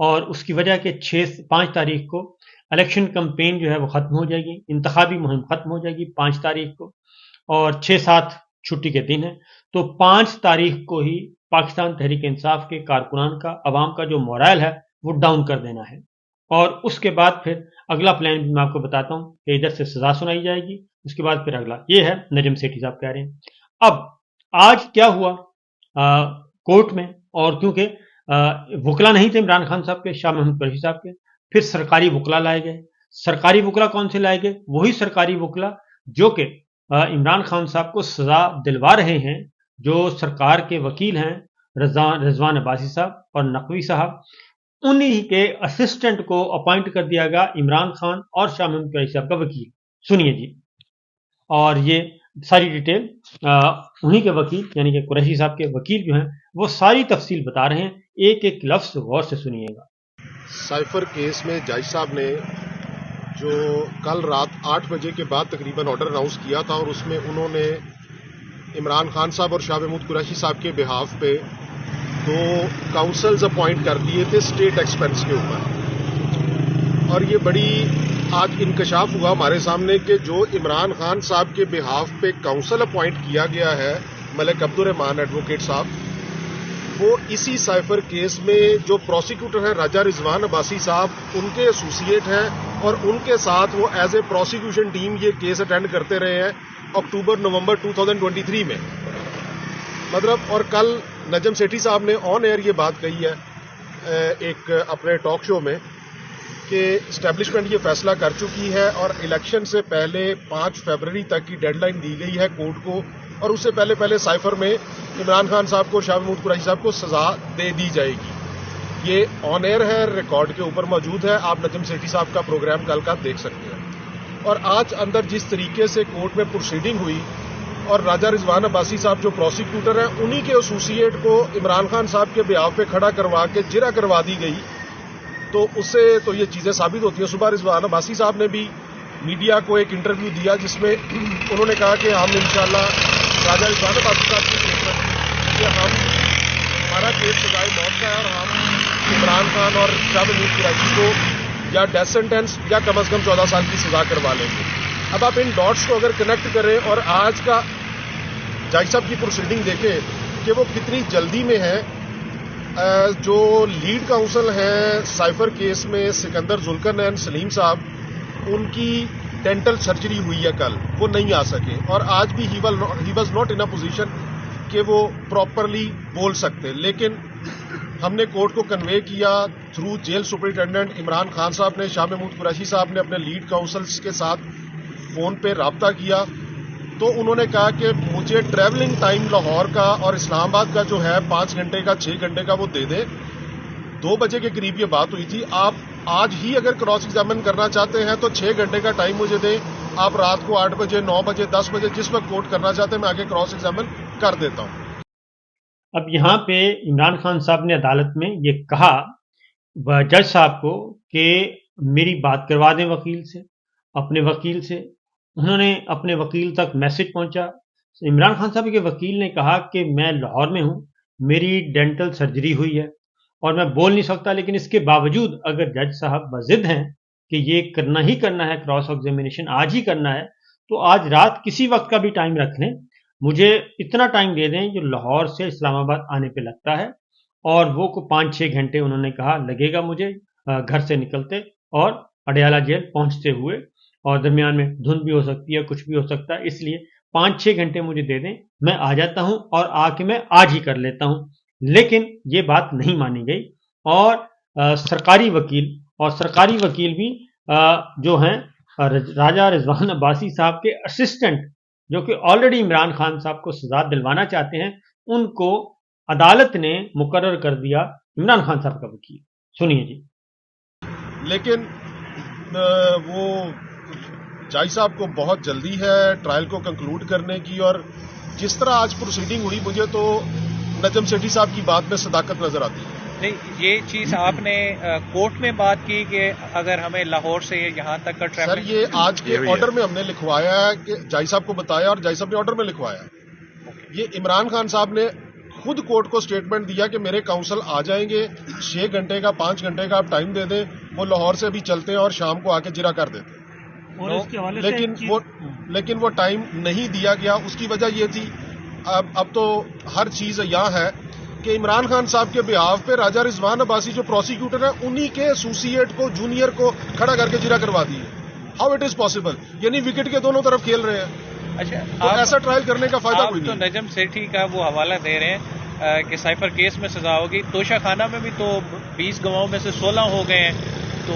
اور اس کی وجہ کہ 5 تاریخ کو الیکشن کمپین جو ہے وہ ختم ہو جائے گی، انتخابی مہم ختم ہو جائے گی 5 تاریخ کو، اور 6-7 چھٹی کے دن ہیں، تو 5 تاریخ کو ہی پاکستان تحریک انصاف کے کارکنان کا، عوام کا جو مورائل ہے وہ ڈاؤن کر دینا ہے، اور اس کے بعد پھر اگلا پلان بھی میں آپ کو بتاتا ہوں کہ ادھر سے سزا سنائی جائے گی، اس کے بعد پھر اگلا یہ ہے نجم سیٹھی صاحب کہہ رہے ہیں۔ اب آج کیا ہوا کورٹ میں، اور کیونکہ وکلا نہیں تھے عمران خان صاحب کے، شاہ محمود قریشی صاحب کے، پھر سرکاری وکلا لائے گئے۔ سرکاری وکلا کون سے لائے گئے؟ وہی سرکاری وکلا جو کہ عمران خان صاحب کو سزا دلوا رہے ہیں، جو سرکار کے وکیل ہیں رضوان عباسی صاحب اور نقوی صاحب، انہی کے اسسٹنٹ کو اپوائنٹ کر دیا گیا عمران خان اور شاہ محمود قریشی صاحب کا وکیل۔ سنیے جی، اور یہ ساری ڈیٹیل انہی کے وکیل یعنی کہ قریشی صاحب کے وکیل جو ہیں وہ ساری تفصیل بتا رہے ہیں، ایک ایک لفظ غور سے سنیے گا۔ سائفر کیس میں جج صاحب نے جو کل رات 8 بجے کے بعد تقریباً آرڈر اناؤنس کیا تھا، اور اس میں انہوں نے عمران خان صاحب اور شاہ محمود قریشی صاحب کے بہاف پہ 2 کاؤنسلز اپوائنٹ کر دیے تھے اسٹیٹ ایکسپینس کے اوپر، اور یہ بڑی آج انکشاف ہوا ہمارے سامنے کہ جو عمران خان صاحب کے بہاف پہ کاؤنسل اپوائنٹ کیا گیا ہے ملک عبدالرحمان ایڈوکیٹ صاحب، وہ اسی سائفر کیس میں جو پروسیکیوٹر ہیں راجہ رضوان عباسی صاحب ان کے ایسوسیٹ ہیں، اور ان کے ساتھ وہ ایز اے پروسیکیوشن ٹیم یہ کیس اٹینڈ کرتے رہے ہیں اکتوبر نومبر 2023 میں مطلب۔ اور کل نجم سیٹھی صاحب نے آن ایئر یہ بات کہی ہے ایک اپنے ٹاک شو میں کہ اسٹیبلشمنٹ یہ فیصلہ کر چکی ہے، اور الیکشن سے پہلے 5 فروری تک کی ڈیڈ لائن دی گئی ہے کورٹ کو، اور اس سے پہلے سائفر میں عمران خان صاحب کو، شاہ محمود قریشی صاحب کو سزا دے دی جائے گی۔ یہ آن ایئر ہے، ریکارڈ کے اوپر موجود ہے، آپ نجم سیٹھی صاحب کا پروگرام کل کا دیکھ سکتے ہیں۔ اور آج اندر جس طریقے سے کورٹ میں پروسیڈنگ ہوئی، اور راجہ رضوان عباسی صاحب جو پروسیکیوٹر ہیں انہی کے ایسوسیٹ کو عمران خان صاحب کے بیاف پہ کھڑا کروا کے جرح کروا دی گئی، تو اس سے تو یہ چیزیں ثابت ہوتی ہیں۔ صبح رضوان عباسی صاحب نے بھی میڈیا کو ایک انٹرویو دیا جس میں انہوں نے کہا کہ ہم انشاءاللہ راجہ رضوان عباسی صاحب کی خدمت کہ ہمارا کیس سزائے موت کا ہے، اور ہم عمران خان اور شاہ محمود قریشی کو یا ڈیتھ سینٹینس یا کم از کم 14 سال کی سزا کروا لیں گے۔ اب آپ ان ڈاٹس کو اگر کنیکٹ کریں اور آج کا جج صاحب کی پروسیڈنگ دیکھیں کہ وہ کتنی جلدی میں ہے۔ جو لیڈ کاؤنسل ہیں سائفر کیس میں سکندر ذوالقرنین سلیم صاحب، ان کی ڈینٹل سرجری ہوئی ہے کل، وہ نہیں آ سکے، اور آج بھی he was not in a position کہ وہ پراپرلی بول سکتے، لیکن ہم نے کورٹ کو کنوے کیا through jail superintendent Imran Khan صاحب نے، شاہ محمود قریشی صاحب نے اپنے لیڈ کاؤنسلز کے ساتھ فون پہ رابطہ کیا، تو انہوں نے کہا کہ مجھے ٹریولنگ ٹائم لاہور کا اور اسلام آباد کا جو ہے 5 گھنٹے کا 6 گھنٹے کا وہ دے دیں۔ 2 بجے کے قریب یہ بات ہوئی تھی، آپ آج ہی اگر کراس ایگزامن کرنا چاہتے ہیں تو 6 گھنٹے کا ٹائم مجھے دیں، آپ رات کو 8 بجے 9 بجے 10 بجے جس وقت کورٹ کرنا چاہتے ہیں میں آگے کراس ایگزامن کر دیتا ہوں۔ اب یہاں پہ عمران خان صاحب نے عدالت میں یہ کہا جج صاحب کو کہ میری بات کروا دیں وکیل سے، اپنے وکیل سے۔ انہوں نے اپنے وکیل تک میسج پہنچا، عمران خان صاحب کے وکیل نے کہا کہ میں لاہور میں ہوں، میری ڈینٹل سرجری ہوئی ہے اور میں بول نہیں سکتا، لیکن اس کے باوجود اگر جج صاحب بضد ہیں کہ یہ کرنا ہی کرنا ہے، کراس ایگزامینیشن آج ہی کرنا ہے، تو آج رات کسی وقت کا بھی ٹائم رکھ لیں، مجھے اتنا ٹائم دے دیں جو لاہور سے اسلام آباد آنے پہ لگتا ہے، اور وہ کو 5-6 گھنٹے انہوں نے کہا لگے گا مجھے گھر سے نکلتے اور اڈیالہ جیل پہنچتے ہوئے، اور درمیان میں دھند بھی ہو سکتی ہے، کچھ بھی ہو سکتا ہے، اس لیے 5-6 گھنٹے مجھے دے دیں، میں آ جاتا ہوں اور آ کے میں آج ہی کر لیتا ہوں۔ لیکن یہ بات نہیں مانی گئی، اور سرکاری وکیل بھی جو ہیں راجہ رضوان عباسی صاحب کے اسسٹنٹ جو کہ آلریڈی عمران خان صاحب کو سزا دلوانا چاہتے ہیں، ان کو عدالت نے مقرر کر دیا عمران خان صاحب کا وکیل۔ سنیے جی۔ لیکن وہ جج صاحب کو بہت جلدی ہے ٹرائل کو کنکلوڈ کرنے کی، اور جس طرح آج پروسیڈنگ ہوئی مجھے تو نجم سیٹھی صاحب کی بات میں صداقت نظر آتی ہے۔ نہیں، یہ چیز آپ نے کورٹ میں بات کی کہ اگر ہمیں لاہور سے یہاں تک کا سر ٹریول، یہ آج کے آرڈر میں ہم نے لکھوایا ہے کہ جج صاحب کو بتایا، اور جج صاحب نے آرڈر میں لکھوایا ہے۔ یہ عمران خان صاحب نے خود کورٹ کو اسٹیٹمنٹ دیا کہ میرے کاؤنسل آ جائیں گے, 6 گھنٹے کا 5 گھنٹے کا آپ ٹائم دے دیں, وہ لاہور سے بھی چلتے ہیں اور شام کو آ کے جرا کر دیتے ہیں. اور اس کے حوالے سے لیکن وہ ٹائم نہیں دیا گیا. اس کی وجہ یہ تھی, اب تو ہر چیز یہاں ہے کہ عمران خان صاحب کے بیہاف پہ راجہ رضوان عباسی جو پروسیکیوٹر ہیں انہی کے ایسوسیٹ کو, جونیئر کو کھڑا کر کے جرا کروا دی. How it is possible? یعنی وکٹ کے دونوں طرف کھیل رہے ہیں. اچھا, تو ایسا ٹرائل کرنے کا فائدہ کوئی تو نہیں. نجم سیٹھی کا وہ حوالہ دے رہے ہیں کہ سائفر کیس میں سزا ہوگی. توشہ خانہ میں بھی تو 20 گواہوں میں سے 16 ہو گئے ہیں, تو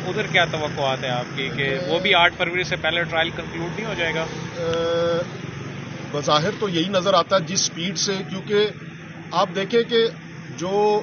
ادھر کیا توقعات ہیں آپ کی کہ وہ بھی 8 فروری سے پہلے ٹرائل کنکلوڈ نہیں ہو جائے گا؟ بظاہر تو یہی نظر آتا ہے جس سپیڈ سے, کیونکہ آپ دیکھیں کہ جو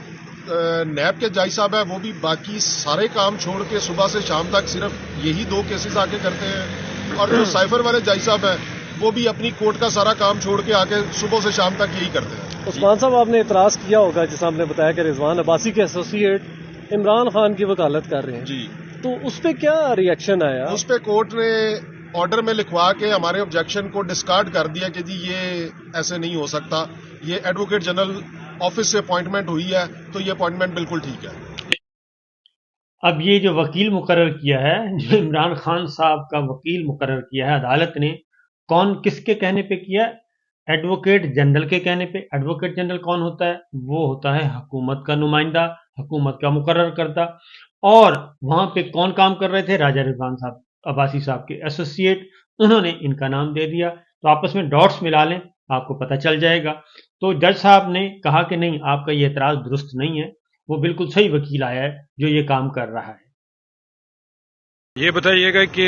نیب کے جج صاحب ہیں وہ بھی باقی سارے کام چھوڑ کے صبح سے شام تک صرف یہی 2 کیسز آ کے کرتے ہیں, اور جو سائفر والے جج صاحب ہیں وہ بھی اپنی کورٹ کا سارا کام چھوڑ کے آ کے صبح سے شام تک یہی کرتے ہیں. عثمان صاحب, آپ نے اعتراض کیا ہوگا جیسا آپ نے بتایا کہ رضوان عباسی کے ایسوسیٹ عمران خان کی وکالت کر رہے ہیں, جی, تو اس پہ کیا ریئیکشن آیا؟ اس پہ کورٹ نے آرڈر میں لکھوا کے ہمارے آبجیکشن کو ڈسکارڈ کر دیا کہ جی یہ ایسے نہیں ہو سکتا, یہ ایڈوکیٹ جنرل آفس سے اپوائنٹمنٹ ہوئی ہے تو یہ اپوائنٹمنٹ بالکل ٹھیک ہے. اب یہ جو وکیل مقرر کیا ہے, جو عمران خان صاحب کا وکیل مقرر کیا ہے عدالت نے, کون کس کے کہنے پہ کیا؟ ایڈوکیٹ جنرل کے کہنے پہ. ایڈوکیٹ جنرل کون ہوتا ہے؟ وہ ہوتا ہے حکومت کا نمائندہ, حکومت کا مقرر کرتا. اور وہاں پہ کون کام کر رہے تھے؟ راجہ رضوان صاحب عباسی صاحب کے ایسوسیٹ, انہوں نے ان کا نام دے دیا. تو آپس میں ڈاٹس ملا لیں, آپ کو پتہ چل جائے گا. تو جج صاحب نے کہا کہ نہیں, آپ کا یہ اعتراض درست نہیں ہے, وہ بالکل صحیح وکیل آیا ہے جو یہ کام کر رہا ہے. یہ بتائیے گا کہ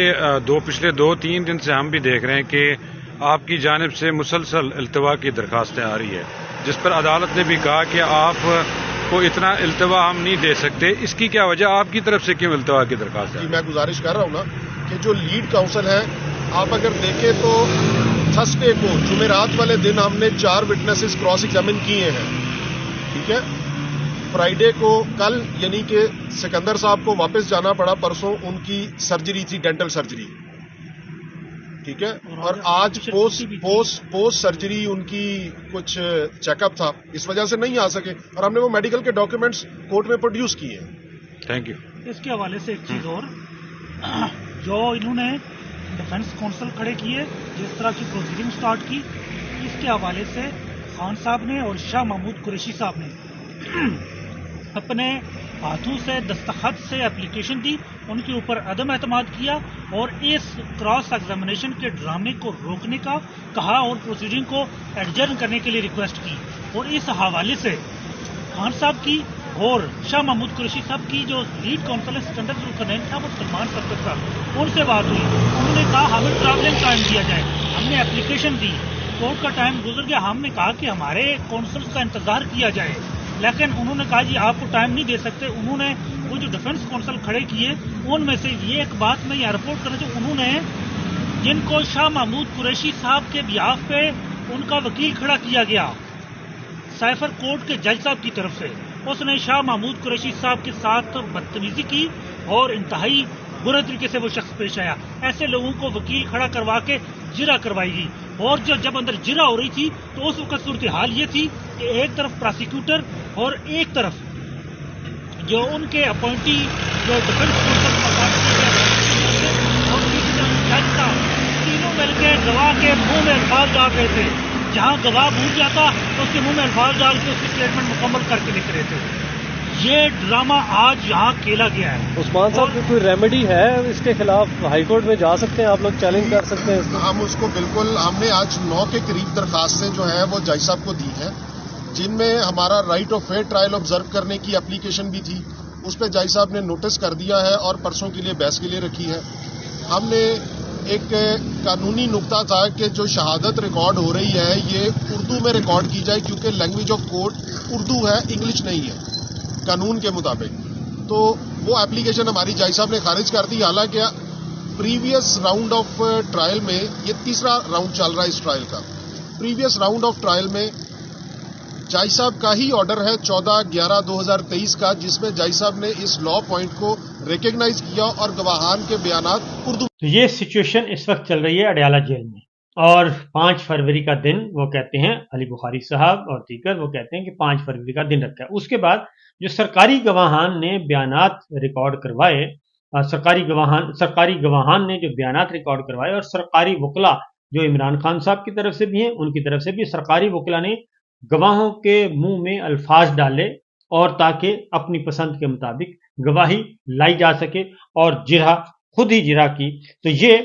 پچھلے 2-3 دن سے ہم بھی دیکھ رہے ہیں کہ آپ کی جانب سے مسلسل التوا کی درخواستیں آ رہی ہے, جس پر عدالت نے بھی کہا کہ آپ کو اتنا التوا ہم نہیں دے سکتے. اس کی کیا وجہ, آپ کی طرف سے کیوں التوا کی درخواست ہے؟ جی, میں گزارش کر رہا ہوں نا کہ جو لیڈ کاؤنسل ہے, آپ اگر دیکھیں تو تھرسڈے کو جمعرات والے دن ہم نے 4 وٹنسز کراس ایگزامن کیے ہیں, ٹھیک ہے. فرائیڈے کو کل یعنی کہ سکندر صاحب کو واپس جانا پڑا, پرسوں ان کی سرجری تھی, ڈینٹل سرجری, ٹھیک ہے. اور آج پوسٹ سرجری ان کی کچھ چیک اپ تھا, اس وجہ سے نہیں آ سکے, اور ہم نے وہ میڈیکل کے ڈاکیومنٹس کورٹ میں پروڈیوس کیے ہیں. Thank you. اس کے حوالے سے ایک چیز اور, جو انہوں نے ڈیفنس کونسل کھڑے کیے, جس طرح کی پروسیڈنگ سٹارٹ کی, اس کے حوالے سے خان صاحب نے اور شاہ محمود قریشی صاحب نے اپنے ہاتھوں سے دستخط سے اپلیکیشن دی, ان کے اوپر عدم اعتماد کیا اور اس کراس ایگزامینیشن کے ڈرامے کو روکنے کا کہا اور پروسیڈنگ کو ایڈجرن کرنے کے لیے ریکویسٹ کی. اور اس حوالے سے خان صاحب کی اور شاہ محمود قریشی صاحب کی جو لیڈ کاؤنسل ہے سکندر ذوالقرنین صاحب اور سلمان سرکت صاحب, ان سے بات ہوئی. انہوں نے کہا ہمیں ٹریولنگ ٹائم دیا جائے. ہم نے اپلیکیشن دی, کورٹ کا ٹائم گزر گیا, ہم نے کہا کہ ہمارے کونسلز کا انتظار کیا جائے, لیکن انہوں نے کہا جی آپ کو ٹائم نہیں دے سکتے. انہوں نے وہ جو ڈیفنس کونسل کھڑے کیے ان میں سے یہ ایک بات میں یہ رپورٹ کرنا چاہوں, انہوں نے جن کو شاہ محمود قریشی صاحب کے بیاف پہ ان کا وکیل کھڑا کیا گیا سائفر کورٹ کے جج صاحب کی طرف سے, اس نے شاہ محمود قریشی صاحب کے ساتھ بدتمیزی کی اور انتہائی برے طریقے سے وہ شخص پیش آیا. ایسے لوگوں کو وکیل کھڑا کروا کے جرا کروائی گئی, اور جب اندر جرا ہو رہی تھی تو اس وقت صورتحال یہ تھی کہ ایک طرف پراسیکیوٹر اور ایک طرف جو ان کے اپوائنٹی جو ڈیفنس اور جج صاحب, تینوں مل کے گواہ کے منہ میں الفاظ ڈال رہے تھے. جہاں گواہ بھول جاتا تو اس کے منہ میں الفاظ ڈال کے اس کی اسٹیٹمنٹ مکمل کر کے لکھ رہے تھے. یہ ڈرامہ آج یہاں کھیلا گیا ہے. عثمان صاحب کی کوئی ریمیڈی ہے اس کے خلاف؟ ہائی کورٹ میں جا سکتے ہیں آپ لوگ, چیلنج کر سکتے ہیں اس کو؟ ہم اس کو بالکل, ہم نے آج 9 کے قریب درخواستیں جو ہیں وہ جج صاحب کو دی ہیں, جن میں ہمارا right of fear trial observe کرنے کی اپلیکیشن بھی تھی. اس پہ جج صاحب نے نوٹس کر دیا ہے اور پرسوں کے لیے بحث کے لیے رکھی ہے. ہم نے ایک قانونی نقطہ تھا کہ جو شہادت ریکارڈ ہو رہی ہے یہ اردو میں ریکارڈ کی جائے, کیونکہ لینگویج آف کورٹ اردو ہے, انگلش نہیں ہے قانون کے مطابق. تو وہ اپلیکیشن ہماری جج صاحب نے خارج کر دی. حالانکہ پریویس راؤنڈ آف ٹرائل میں, یہ تیسرا راؤنڈ چل رہا ہے اس ٹرائل کا, پریویس راؤنڈ آف ٹرائل میں جج صاحب کا ہی آرڈر ہے 14/11/2023 کا, جس میں جج صاحب نے اس لا پوائنٹ کو ریکگنائز کیا اور گواہان کے بیانات اردو. تو یہ سچویشن اس وقت چل رہی ہے اڈیالہ جیل میں. اور 5 فروری کا دن وہ کہتے ہیں، علی بخاری صاحب اور دیگر وہ کہتے ہیں کہ 5 فروری کا دن رکھا ہے۔ اس کے بعد جو سرکاری گواہان نے بیانات ریکارڈ کروائے، سرکاری گواہان نے جو بیانات ریکارڈ کروائے، اور سرکاری وکلا جو عمران خان صاحب کی طرف سے بھی ہیں، ان کی طرف سے بھی سرکاری وکلا نے گواہوں کے منہ میں الفاظ ڈالے، اور تاکہ اپنی پسند کے مطابق گواہی لائی جا سکے، اور جرح خود ہی جرح کی۔ تو یہ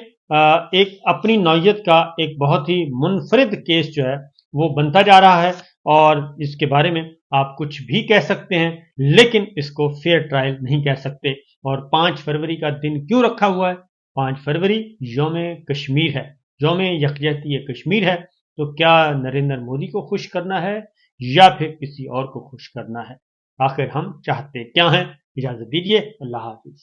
ایک اپنی نوعیت کا ایک بہت ہی منفرد کیس جو ہے وہ بنتا جا رہا ہے، اور اس کے بارے میں آپ کچھ بھی کہہ سکتے ہیں، لیکن اس کو فیئر ٹرائل نہیں کہہ سکتے۔ اور 5 فروری کا دن کیوں رکھا ہوا ہے؟ 5 فروری یوم کشمیر ہے، یوم یکجہتی کشمیر ہے۔ تو کیا نریندر مودی کو خوش کرنا ہے یا پھر کسی اور کو خوش کرنا ہے؟ آخر ہم چاہتے کیا ہیں؟ اجازت دیجیے، اللہ حافظ۔